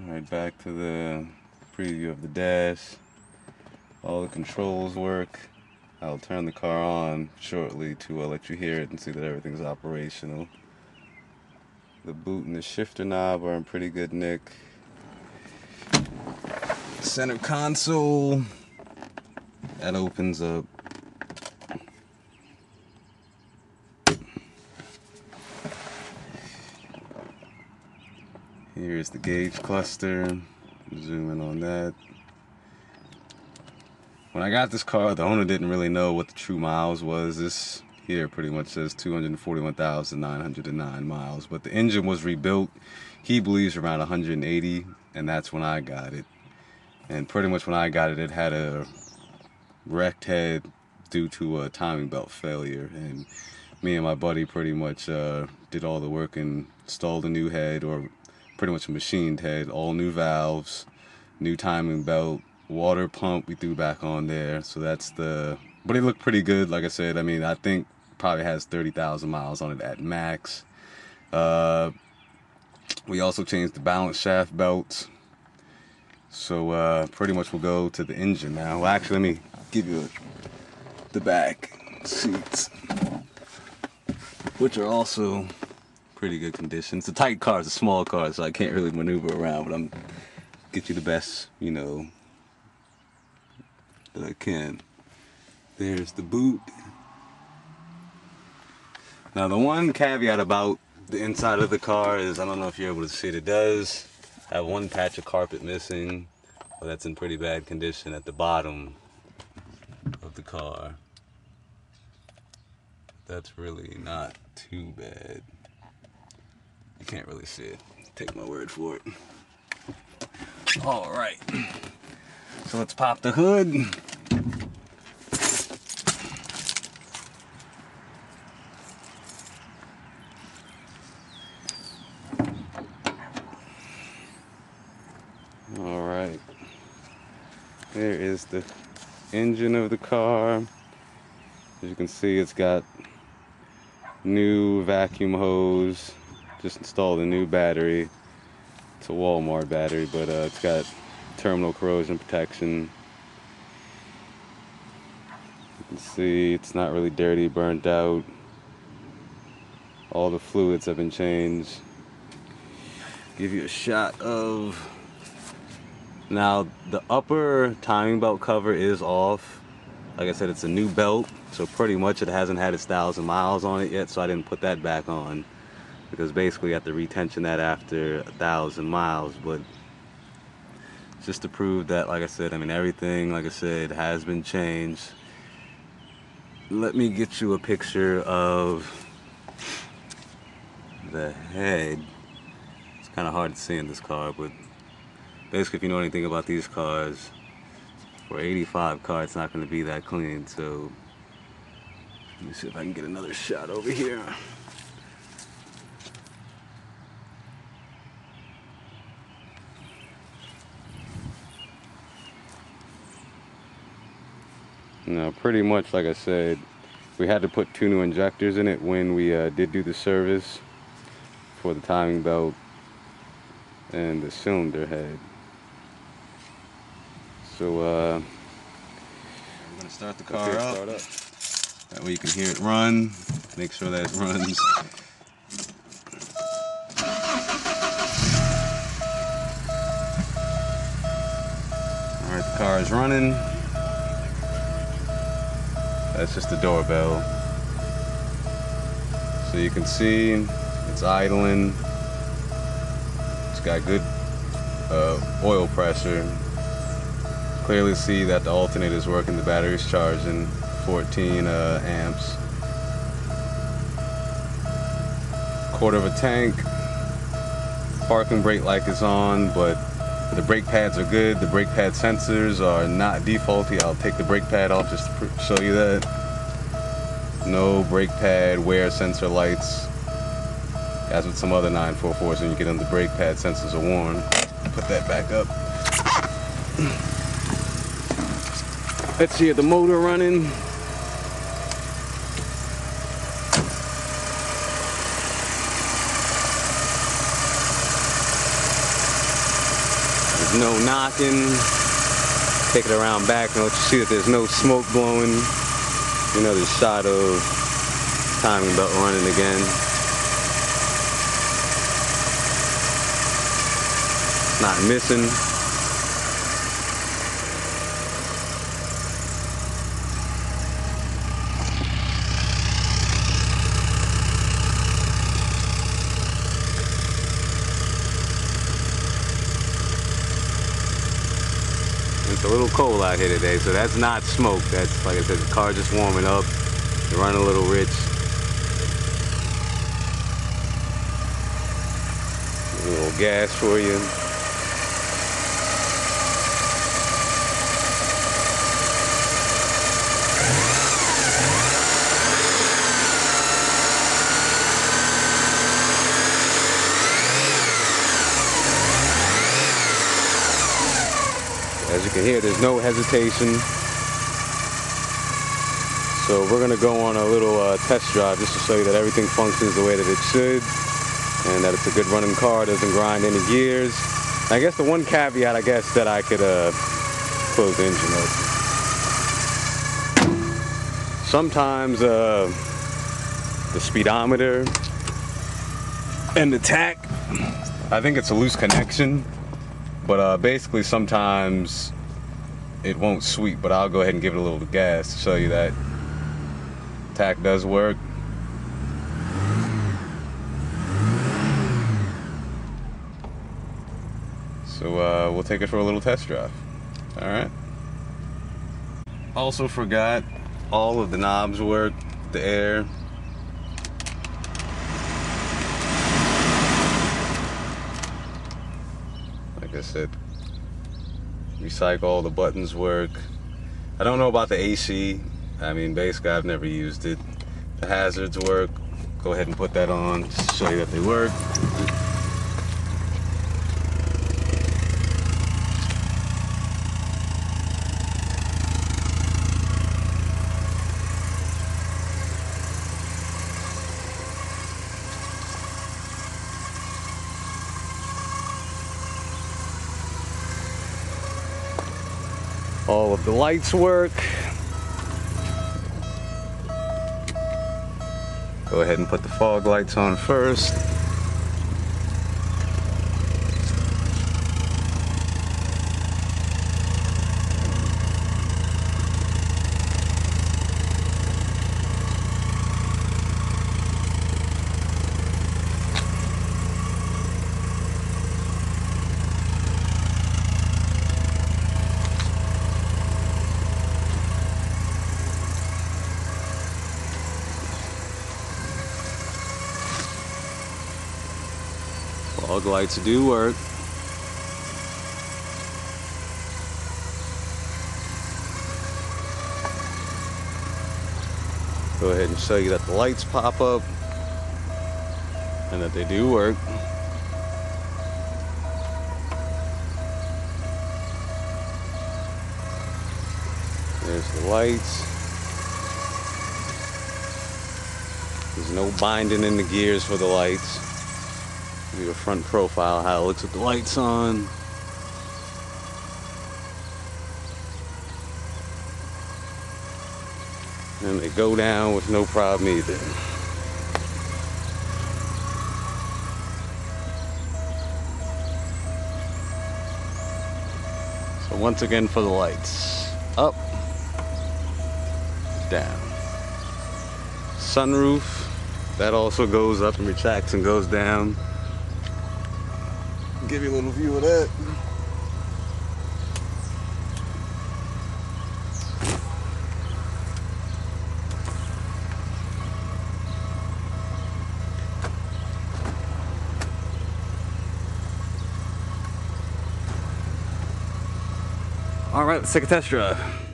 Alright, back to the preview of the dash. All the controls work. I'll turn the car on shortly to let you hear it and see that everything's operational. The boot and the shifter knob are in pretty good nick. Center console, that opens up. Here's the gauge cluster. Zoom in on that. When I got this car, the owner didn't really know what the true miles was. This here pretty much says 241,909 miles, but the engine was rebuilt. He believes around 180, and that's when I got it. And pretty much when I got it, it had a wrecked head due to a timing belt failure. And me and my buddy pretty much did all the work and installed a new head, or pretty much a machined head, all new valves, new timing belt, water pump we threw back on there. So that's the, but it looked pretty good. Like I said, I mean, I think probably has 30,000 miles on it at max. We also changed the balance shaft belts. So pretty much we'll go to the engine now. Well, actually, let me give you the back seats, which are also pretty good condition. It's a tight car, it's a small car, so I can't really maneuver around, but I'm get you the best, you know, that I can. There's the boot. Now the one caveat about the inside of the car is, I don't know if you're able to see it, it does have one patch of carpet missing, but that's in pretty bad condition at the bottom of the car. That's really not too bad. You can't really see it. Take my word for it. All right. So let's pop the hood. All right. There is the engine of the car. As you can see, it's got new vacuum hose. Just installed a new battery. It's a Walmart battery, but it's got terminal corrosion protection. You can see it's not really dirty, burnt out. All the fluids have been changed. Give you a shot of, now the upper timing belt cover is off. Like I said, it's a new belt, so pretty much it hasn't had its 1,000 miles on it yet, so I didn't put that back on, because basically you have to retension that after 1,000 miles. But just to prove that, like I said, I mean, everything, like I said, has been changed. Let me get you a picture of the head. It's kind of hard to see in this car, but basically if you know anything about these cars, for 85 car, it's not going to be that clean. So let me see if I can get another shot over here. Now, pretty much, like I said, we had to put 2 new injectors in it when we did do the service for the timing belt and the cylinder head. So we're gonna start the car up. That way you can hear it run. Make sure that it runs. All right, the car is running. That's just the doorbell. So you can see it's idling. It's got good oil pressure. Clearly see that the alternator is working, the battery's charging, 14 amps. Quarter of a tank. Parking brake light is on, but the brake pads are good. The brake pad sensors are not defaulty. I'll take the brake pad off just to show you that. No brake pad wear sensor lights, as with some other 944s. When you get them, the brake pad sensors are worn. Put that back up. Let's hear the motor running. There's no knocking. Take it around back and let you see that there's no smoke blowing. Another shot of timing belt running again. Not missing. It's a little cold out here today, so that's not smoke. That's, like I said, the car just warming up. You're running a little rich. A little gas for you. As you can hear, there's no hesitation. So we're going to go on a little test drive just to show you that everything functions the way that it should, and that it's a good running car, doesn't grind any gears. I guess the one caveat, that I could close the engine up. Sometimes the speedometer and the tach, I think it's a loose connection. But basically sometimes it won't sweep, but I'll go ahead and give it a little gas to show you that tach does work. So we'll take it for a little test drive. All right. Also forgot, all of the knobs work, the air. Like I said, recycle, all the buttons work. I don't know about the AC. I mean, basically I've never used it. The hazards work. Go ahead and put that on just to show you that they work. All of the lights work. Go ahead and put the fog lights on first. Fog lights do work. Go ahead and show you that the lights pop up and that they do work. There's the lights. There's no binding in the gears for the lights. Give you a front profile, how it looks with the lights on. And they go down with no problem either. So once again for the lights. Up, down. Sunroof, that also goes up and retracts and goes down. Give you a little view of that. All right, let's take a test drive.